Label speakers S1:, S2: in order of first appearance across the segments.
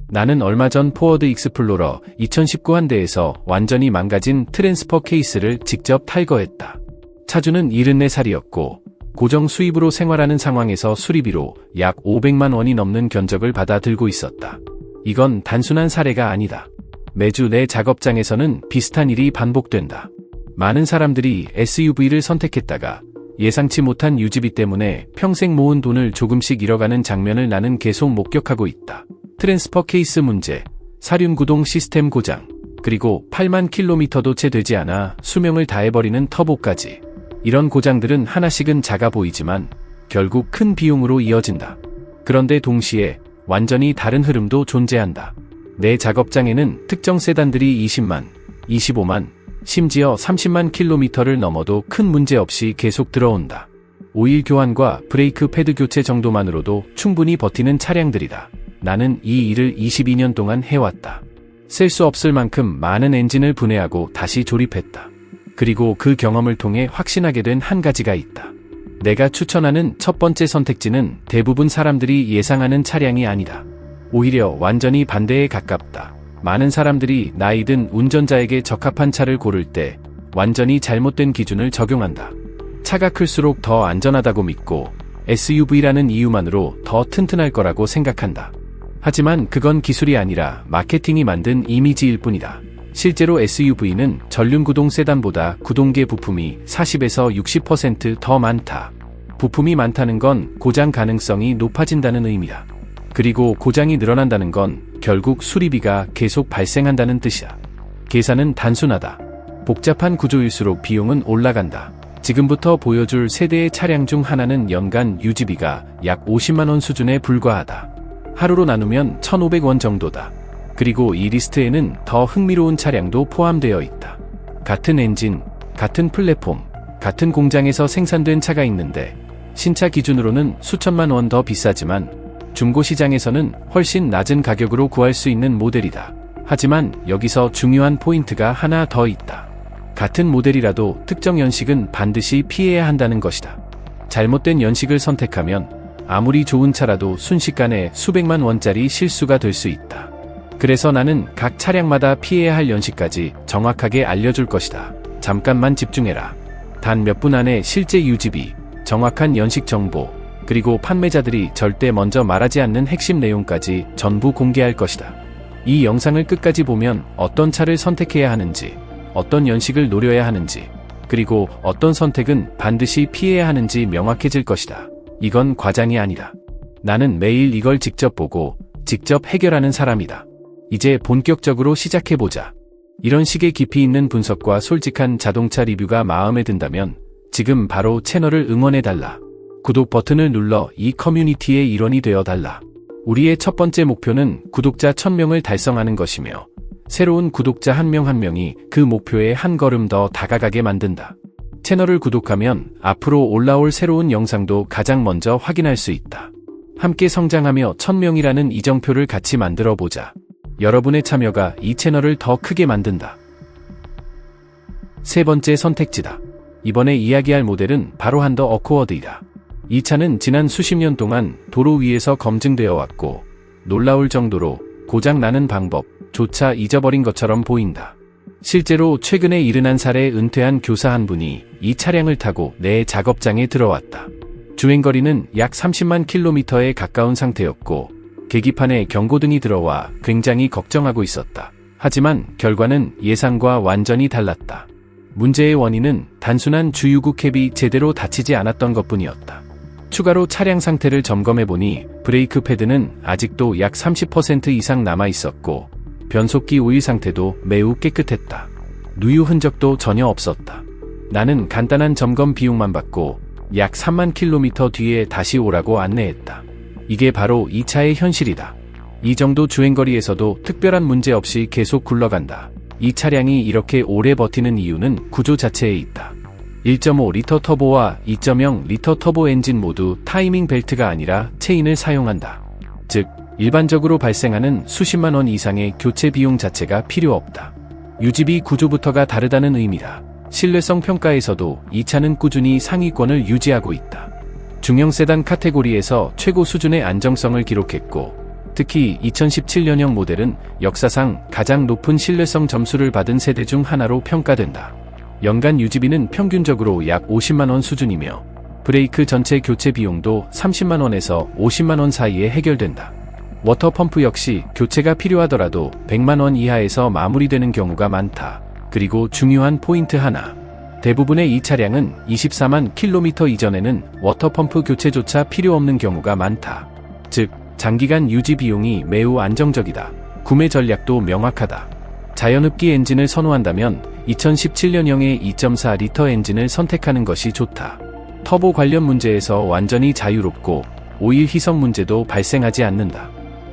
S1: 나는 얼마 전 포워드 익스플로러 2019 한대에서 완전히 망가진 트랜스퍼 케이스를 직접 탈거했다. 차주는 74살이었고 고정 수입으로 생활하는 상황에서 수리비로 약 500만 원이 넘는 견적을 받아 들고 있었다. 이건 단순한 사례가 아니다. 매주 내 작업장에서는 비슷한 일이 반복된다. 많은 사람들이 SUV를 선택했다가 예상치 못한 유지비 때문에 평생 모은 돈을 조금씩 잃어가는 장면을 나는 계속 목격하고 있다. 트랜스퍼 케이스 문제, 사륜 구동 시스템 고장, 그리고 8만 킬로미터도 채 되지 않아 수명을 다해버리는 터보까지. 이런 고장들은 하나씩은 작아 보이지만 결국 큰 비용으로 이어진다. 그런데 동시에 완전히 다른 흐름도 존재한다. 내 작업장에는 특정 세단들이 20만, 25만, 심지어 30만 킬로미터를 넘어도 큰 문제 없이 계속 들어온다. 오일 교환과 브레이크 패드 교체 정도만으로도 충분히 버티는 차량들이다. 나는 이 일을 22년 동안 해왔다. 셀 수 없을 만큼 많은 엔진을 분해하고 다시 조립했다. 그리고 그 경험을 통해 확신하게 된 한 가지가 있다. 내가 추천하는 첫 번째 선택지는 대부분 사람들이 예상하는 차량이 아니다. 오히려 완전히 반대에 가깝다. 많은 사람들이 나이든 운전자에게 적합한 차를 고를 때 완전히 잘못된 기준을 적용한다. 차가 클수록 더 안전하다고 믿고 SUV라는 이유만으로 더 튼튼할 거라고 생각한다. 하지만 그건 기술이 아니라 마케팅이 만든 이미지일 뿐이다. 실제로 SUV는 전륜구동 세단보다 구동계 부품이 40에서 60% 더 많다. 부품이 많다는 건 고장 가능성이 높아진다는 의미다. 그리고 고장이 늘어난다는 건 결국 수리비가 계속 발생한다는 뜻이야. 계산은 단순하다. 복잡한 구조일수록 비용은 올라간다. 지금부터 보여줄 세대의 차량 중 하나는 연간 유지비가 약 50만 원 수준에 불과하다. 하루로 나누면 1,500원 정도다. 그리고 이 리스트에는 더 흥미로운 차량도 포함되어 있다. 같은 엔진, 같은 플랫폼, 같은 공장에서 생산된 차가 있는데 신차 기준으로는 수천만 원 더 비싸지만 중고시장에서는 훨씬 낮은 가격으로 구할 수 있는 모델이다. 하지만 여기서 중요한 포인트가 하나 더 있다. 같은 모델이라도 특정 연식은 반드시 피해야 한다는 것이다. 잘못된 연식을 선택하면 아무리 좋은 차라도 순식간에 수백만 원짜리 실수가 될 수 있다. 그래서 나는 각 차량마다 피해야 할 연식까지 정확하게 알려줄 것이다. 잠깐만 집중해라. 단 몇 분 안에 실제 유지비, 정확한 연식 정보, 그리고 판매자들이 절대 먼저 말하지 않는 핵심 내용까지 전부 공개할 것이다. 이 영상을 끝까지 보면 어떤 차를 선택해야 하는지, 어떤 연식을 노려야 하는지, 그리고 어떤 선택은 반드시 피해야 하는지 명확해질 것이다. 이건 과장이 아니다. 나는 매일 이걸 직접 보고 직접 해결하는 사람이다. 이제 본격적으로 시작해보자. 이런 식의 깊이 있는 분석과 솔직한 자동차 리뷰가 마음에 든다면 지금 바로 채널을 응원해달라. 구독 버튼을 눌러 이 커뮤니티의 일원이 되어달라. 우리의 첫 번째 목표는 구독자 1000명을 달성하는 것이며 새로운 구독자 한 명 한 명이 그 목표에 한 걸음 더 다가가게 만든다. 채널을 구독하면 앞으로 올라올 새로운 영상도 가장 먼저 확인할 수 있다. 함께 성장하며 1000명이라는 이정표를 같이 만들어보자. 여러분의 참여가 이 채널을 더 크게 만든다. 세 번째 선택지다. 이번에 이야기할 모델은 바로 한더 어코워드이다. 이 차는 지난 수십 년 동안 도로 위에서 검증되어 왔고 놀라울 정도로 고장 나는 방법조차 잊어버린 것처럼 보인다. 실제로 최근에 71살에 은퇴한 교사 한 분이 이 차량을 타고 내 작업장에 들어왔다. 주행거리는 약 30만 킬로미터에 가까운 상태였고 계기판에 경고등이 들어와 굉장히 걱정하고 있었다. 하지만 결과는 예상과 완전히 달랐다. 문제의 원인은 단순한 주유구 캡이 제대로 닫히지 않았던 것뿐이었다. 추가로 차량 상태를 점검해보니 브레이크 패드는 아직도 약 30% 이상 남아있었고 변속기 오일 상태도 매우 깨끗했다. 누유 흔적도 전혀 없었다. 나는 간단한 점검 비용만 받고 약 3만 킬로미터 뒤에 다시 오라고 안내했다. 이게 바로 이 차의 현실이다. 이 정도 주행거리에서도 특별한 문제 없이 계속 굴러간다. 이 차량이 이렇게 오래 버티는 이유는 구조 자체에 있다. 1.5리터 터보와 2.0리터 터보 엔진 모두 타이밍 벨트가 아니라 체인을 사용한다. 즉, 일반적으로 발생하는 수십만 원 이상의 교체 비용 자체가 필요 없다. 유지비 구조부터가 다르다는 의미다. 신뢰성 평가에서도 이 차는 꾸준히 상위권을 유지하고 있다. 중형 세단 카테고리에서 최고 수준의 안정성을 기록했고 특히 2017년형 모델은 역사상 가장 높은 신뢰성 점수를 받은 세대 중 하나로 평가된다. 연간 유지비는 평균적으로 약 50만원 수준이며 브레이크 전체 교체 비용도 30만원에서 50만원 사이에 해결된다. 워터펌프 역시 교체가 필요하더라도 100만원 이하에서 마무리되는 경우가 많다. 그리고 중요한 포인트 하나. 대부분의 이 차량은 24만 킬로미터 이전에는 워터펌프 교체조차 필요 없는 경우가 많다. 즉, 장기간 유지 비용이 매우 안정적이다. 구매 전략도 명확하다. 자연흡기 엔진을 선호한다면 2017년형의 2.4리터 엔진을 선택하는 것이 좋다. 터보 관련 문제에서 완전히 자유롭고 오일 희석 문제도 발생하지 않는다.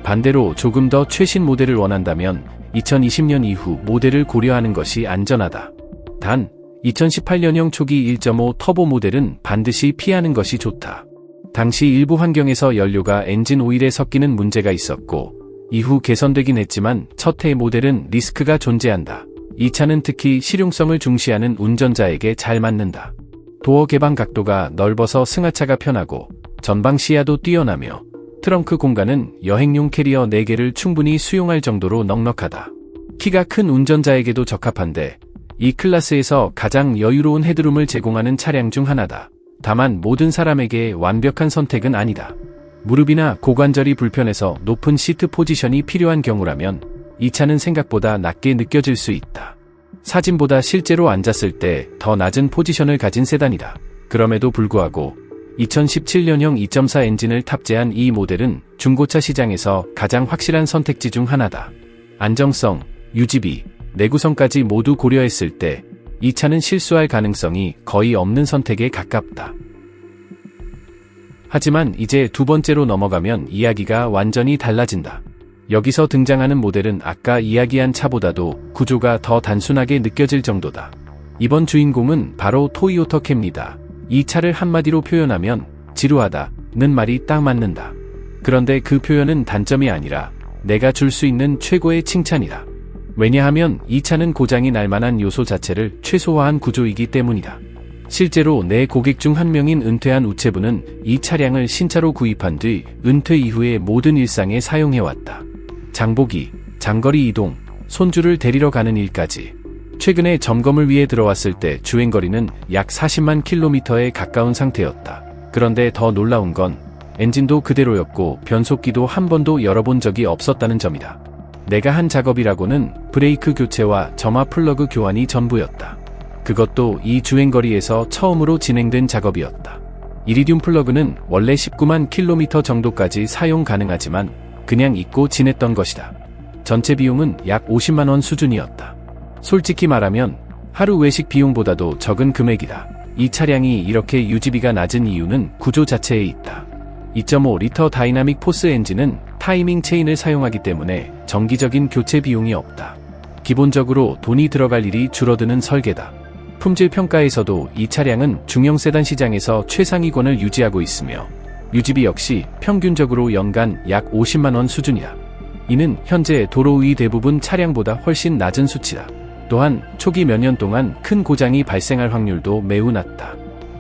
S1: 반대로 조금 더 최신 모델을 원한다면 2020년 이후 모델을 고려하는 것이 안전하다. 단, 2018년형 초기 1.5 터보 모델은 반드시 피하는 것이 좋다. 당시 일부 환경에서 연료가 엔진 오일에 섞이는 문제가 있었고 이후 개선되긴 했지만 첫 해 모델은 리스크가 존재한다. 이 차는 특히 실용성을 중시하는 운전자에게 잘 맞는다. 도어 개방 각도가 넓어서 승하차가 편하고 전방 시야도 뛰어나며 트렁크 공간은 여행용 캐리어 4개를 충분히 수용할 정도로 넉넉하다. 키가 큰 운전자에게도 적합한데 이 클래스에서 가장 여유로운 헤드룸을 제공하는 차량 중 하나다. 다만 모든 사람에게 완벽한 선택은 아니다. 무릎이나 고관절이 불편해서 높은 시트 포지션이 필요한 경우라면 이 차는 생각보다 낮게 느껴질 수 있다. 사진보다 실제로 앉았을 때 더 낮은 포지션을 가진 세단이다. 그럼에도 불구하고 2017년형 2.4 엔진을 탑재한 이 모델은 중고차 시장에서 가장 확실한 선택지 중 하나다. 안정성, 유지비, 내구성까지 모두 고려했을 때 이 차는 실수할 가능성이 거의 없는 선택에 가깝다. 하지만 이제 두 번째로 넘어가면 이야기가 완전히 달라진다. 여기서 등장하는 모델은 아까 이야기한 차보다도 구조가 더 단순하게 느껴질 정도다. 이번 주인공은 바로 토요타 캠리다. 이 차를 한마디로 표현하면 지루하다는 말이 딱 맞는다. 그런데 그 표현은 단점이 아니라 내가 줄 수 있는 최고의 칭찬이다. 왜냐하면 이 차는 고장이 날 만한 요소 자체를 최소화한 구조이기 때문이다. 실제로 내 고객 중 한 명인 은퇴한 우체부는 이 차량을 신차로 구입한 뒤 은퇴 이후의 모든 일상에 사용해왔다. 장보기, 장거리 이동, 손주를 데리러 가는 일까지. 최근에 점검을 위해 들어왔을 때 주행거리는 약 40만 킬로미터에 가까운 상태였다. 그런데 더 놀라운 건 엔진도 그대로였고 변속기도 한 번도 열어본 적이 없었다는 점이다. 내가 한 작업이라고는 브레이크 교체와 점화 플러그 교환이 전부였다. 그것도 이 주행거리에서 처음으로 진행된 작업이었다. 이리듐 플러그는 원래 19만 킬로미터 정도까지 사용 가능하지만 그냥 잊고 지냈던 것이다. 전체 비용은 약 50만원 수준이었다. 솔직히 말하면 하루 외식 비용보다도 적은 금액이다. 이 차량이 이렇게 유지비가 낮은 이유는 구조 자체에 있다. 2.5리터 다이나믹 포스 엔진은 타이밍 체인을 사용하기 때문에 정기적인 교체 비용이 없다. 기본적으로 돈이 들어갈 일이 줄어드는 설계다. 품질 평가에서도 이 차량은 중형 세단 시장에서 최상위권을 유지하고 있으며 유지비 역시 평균적으로 연간 약 50만원 수준이다. 이는 현재 도로 위 대부분 차량보다 훨씬 낮은 수치다. 또한 초기 몇 년 동안 큰 고장이 발생할 확률도 매우 낮다.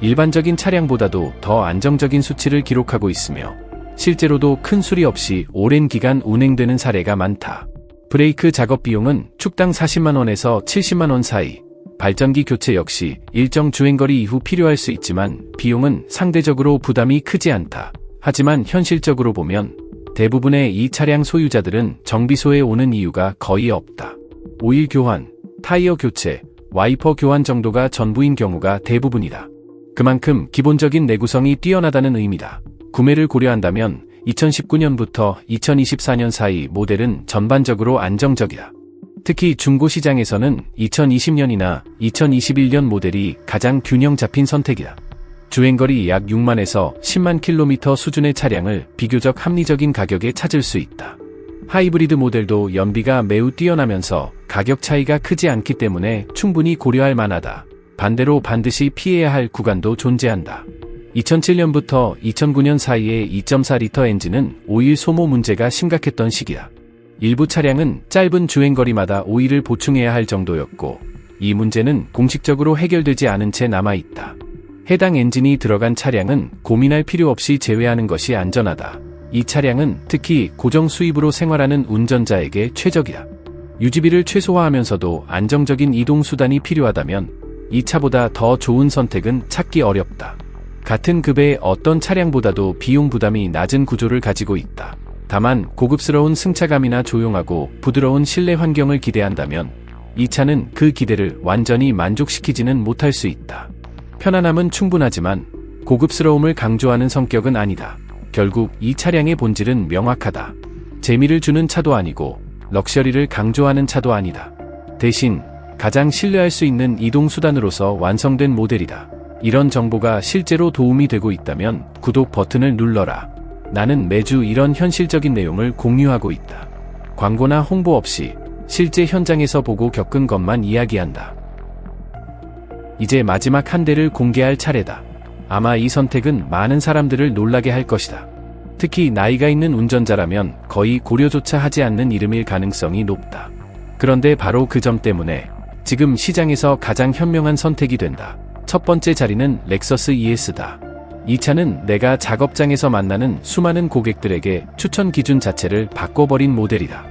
S1: 일반적인 차량보다도 더 안정적인 수치를 기록하고 있으며 실제로도 큰 수리 없이 오랜 기간 운행되는 사례가 많다. 브레이크 작업 비용은 축당 40만원에서 70만원 사이. 발전기 교체 역시 일정 주행거리 이후 필요할 수 있지만 비용은 상대적으로 부담이 크지 않다. 하지만 현실적으로 보면 대부분의 이 차량 소유자들은 정비소에 오는 이유가 거의 없다. 오일 교환, 타이어 교체, 와이퍼 교환 정도가 전부인 경우가 대부분이다. 그만큼 기본적인 내구성이 뛰어나다는 의미다. 구매를 고려한다면 2019년부터 2024년 사이 모델은 전반적으로 안정적이다. 특히 중고 시장에서는 2020년이나 2021년 모델이 가장 균형 잡힌 선택이다. 주행거리 약 6만에서 10만 킬로미터 수준의 차량을 비교적 합리적인 가격에 찾을 수 있다. 하이브리드 모델도 연비가 매우 뛰어나면서 가격 차이가 크지 않기 때문에 충분히 고려할 만하다. 반대로 반드시 피해야 할 구간도 존재한다. 2007년부터 2009년 사이에 2.4리터 엔진은 오일 소모 문제가 심각했던 시기다. 일부 차량은 짧은 주행거리마다 오일을 보충해야 할 정도였고 이 문제는 공식적으로 해결되지 않은 채 남아있다. 해당 엔진이 들어간 차량은 고민할 필요 없이 제외하는 것이 안전하다. 이 차량은 특히 고정 수입으로 생활하는 운전자에게 최적이다. 유지비를 최소화하면서도 안정적인 이동 수단이 필요하다면 이 차보다 더 좋은 선택은 찾기 어렵다. 같은 급의 어떤 차량보다도 비용 부담이 낮은 구조를 가지고 있다. 다만 고급스러운 승차감이나 조용하고 부드러운 실내 환경을 기대한다면 이 차는 그 기대를 완전히 만족시키지는 못할 수 있다. 편안함은 충분하지만 고급스러움을 강조하는 성격은 아니다. 결국 이 차량의 본질은 명확하다. 재미를 주는 차도 아니고 럭셔리를 강조하는 차도 아니다. 대신 가장 신뢰할 수 있는 이동수단으로서 완성된 모델이다. 이런 정보가 실제로 도움이 되고 있다면 구독 버튼을 눌러라. 나는 매주 이런 현실적인 내용을 공유하고 있다. 광고나 홍보 없이 실제 현장에서 보고 겪은 것만 이야기한다. 이제 마지막 한 대를 공개할 차례다. 아마 이 선택은 많은 사람들을 놀라게 할 것이다. 특히 나이가 있는 운전자라면 거의 고려조차 하지 않는 이름일 가능성이 높다. 그런데 바로 그 점 때문에 지금 시장에서 가장 현명한 선택이 된다. 첫 번째 자리는 렉서스 ES다. 이 차는 내가 작업장에서 만나는 수많은 고객들에게 추천 기준 자체를 바꿔버린 모델이다.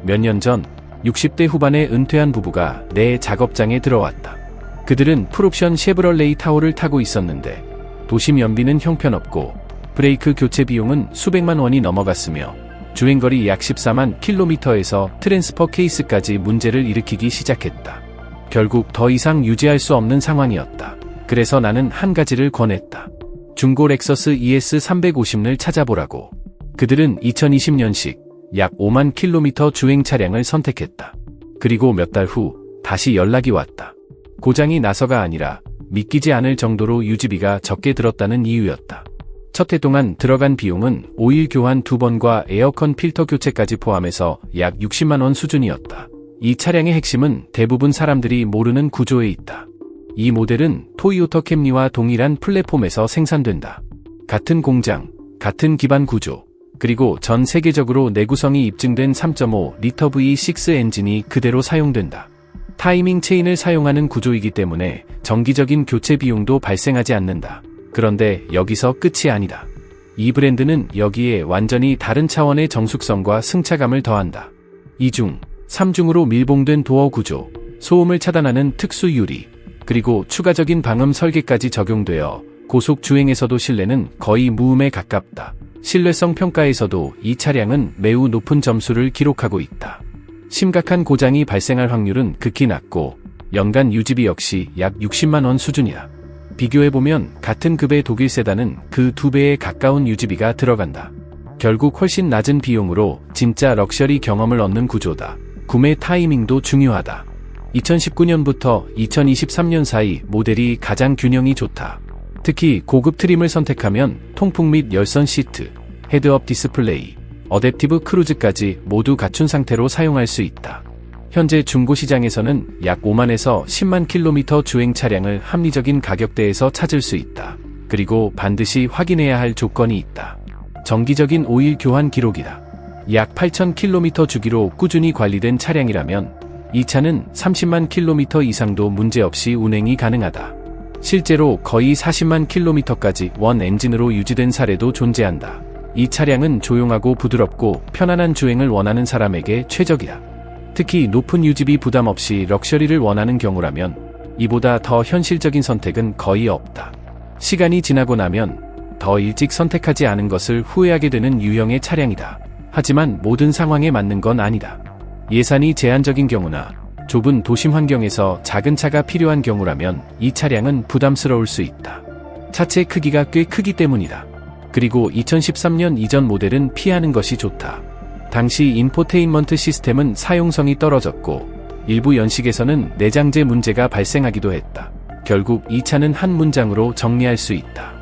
S1: 몇 년 전 60대 후반의 은퇴한 부부가 내 작업장에 들어왔다. 그들은 풀옵션 쉐브럴레이 타호를 타고 있었는데 도심 연비는 형편없고 브레이크 교체 비용은 수백만 원이 넘어갔으며 주행거리 약 14만 킬로미터에서 트랜스퍼 케이스까지 문제를 일으키기 시작했다. 결국 더 이상 유지할 수 없는 상황이었다. 그래서 나는 한 가지를 권했다. 중고 렉서스 ES 350을 찾아보라고. 그들은 2020년식 약 5만 킬로미터 주행 차량을 선택했다. 그리고 몇 달 후 다시 연락이 왔다. 고장이 나서가 아니라 믿기지 않을 정도로 유지비가 적게 들었다는 이유였다. 첫 해 동안 들어간 비용은 오일 교환 2번과 에어컨 필터 교체까지 포함해서 약 60만 원 수준이었다. 이 차량의 핵심은 대부분 사람들이 모르는 구조에 있다. 이 모델은 토요타 캠리와 동일한 플랫폼에서 생산된다. 같은 공장, 같은 기반 구조, 그리고 전 세계적으로 내구성이 입증된 3.5리터 V6 엔진이 그대로 사용된다. 타이밍 체인을 사용하는 구조이기 때문에 정기적인 교체 비용도 발생하지 않는다. 그런데 여기서 끝이 아니다. 이 브랜드는 여기에 완전히 다른 차원의 정숙성과 승차감을 더한다. 2중, 3중으로 밀봉된 도어 구조, 소음을 차단하는 특수 유리, 그리고 추가적인 방음 설계까지 적용되어 고속 주행에서도 신뢰는 거의 무음에 가깝다. 신뢰성 평가에서도 이 차량은 매우 높은 점수를 기록하고 있다. 심각한 고장이 발생할 확률은 극히 낮고 연간 유지비 역시 약 60만 원 수준이다. 비교해보면 같은 급의 독일 세단은 그 2배에 가까운 유지비가 들어간다. 결국 훨씬 낮은 비용으로 진짜 럭셔리 경험을 얻는 구조다. 구매 타이밍도 중요하다. 2019년부터 2023년 사이 모델이 가장 균형이 좋다. 특히 고급 트림을 선택하면 통풍 및 열선 시트, 헤드업 디스플레이, 어댑티브 크루즈까지 모두 갖춘 상태로 사용할 수 있다. 현재 중고시장에서는 약 5만에서 10만 킬로미터 주행 차량을 합리적인 가격대에서 찾을 수 있다. 그리고 반드시 확인해야 할 조건이 있다. 정기적인 오일 교환 기록이다. 약 8천 킬로미터 주기로 꾸준히 관리된 차량이라면 이 차는 30만 킬로미터 이상도 문제없이 운행이 가능하다. 실제로 거의 40만 킬로미터까지 원 엔진으로 유지된 사례도 존재한다. 이 차량은 조용하고 부드럽고 편안한 주행을 원하는 사람에게 최적이다. 특히 높은 유지비 부담 없이 럭셔리를 원하는 경우라면 이보다 더 현실적인 선택은 거의 없다. 시간이 지나고 나면 더 일찍 선택하지 않은 것을 후회하게 되는 유형의 차량이다. 하지만 모든 상황에 맞는 건 아니다. 예산이 제한적인 경우나 좁은 도심 환경에서 작은 차가 필요한 경우라면 이 차량은 부담스러울 수 있다. 차체 크기가 꽤 크기 때문이다. 그리고 2013년 이전 모델은 피하는 것이 좋다. 당시 인포테인먼트 시스템은 사용성이 떨어졌고 일부 연식에서는 내장재 문제가 발생하기도 했다. 결국 이 차는 한 문장으로 정리할 수 있다.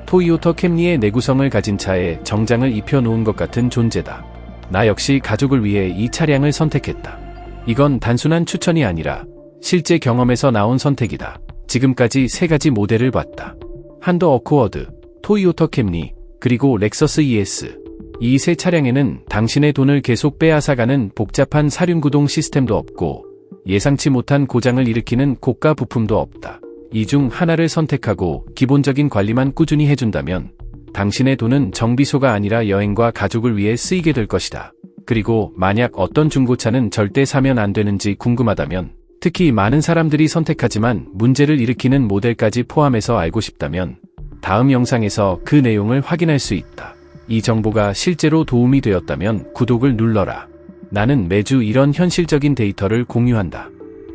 S1: 토요타 캠리의 내구성을 가진 차에 정장을 입혀놓은 것 같은 존재다. 나 역시 가족을 위해 이 차량을 선택했다. 이건 단순한 추천이 아니라 실제 경험에서 나온 선택이다. 지금까지 3가지 모델을 봤다. 한더 어코워드, 토요타 캠리, 그리고 렉서스 ES. 이 세 차량에는 당신의 돈을 계속 빼앗아가는 복잡한 사륜구동 시스템도 없고 예상치 못한 고장을 일으키는 고가 부품도 없다. 이 중 하나를 선택하고 기본적인 관리만 꾸준히 해준다면 당신의 돈은 정비소가 아니라 여행과 가족을 위해 쓰이게 될 것이다. 그리고 만약 어떤 중고차는 절대 사면 안 되는지 궁금하다면, 특히 많은 사람들이 선택하지만 문제를 일으키는 모델까지 포함해서 알고 싶다면 다음 영상에서 그 내용을 확인할 수 있다. 이 정보가 실제로 도움이 되었다면 구독을 눌러라. 나는 매주 이런 현실적인 데이터를 공유한다.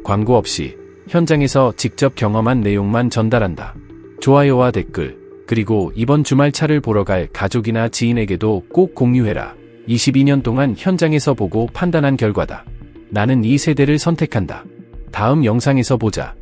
S1: 광고 없이 현장에서 직접 경험한 내용만 전달한다. 좋아요와 댓글, 그리고 이번 주말 차를 보러 갈 가족이나 지인에게도 꼭 공유해라. 22년 동안 현장에서 보고 판단한 결과다. 나는 이 세대를 선택한다. 다음 영상에서 보자.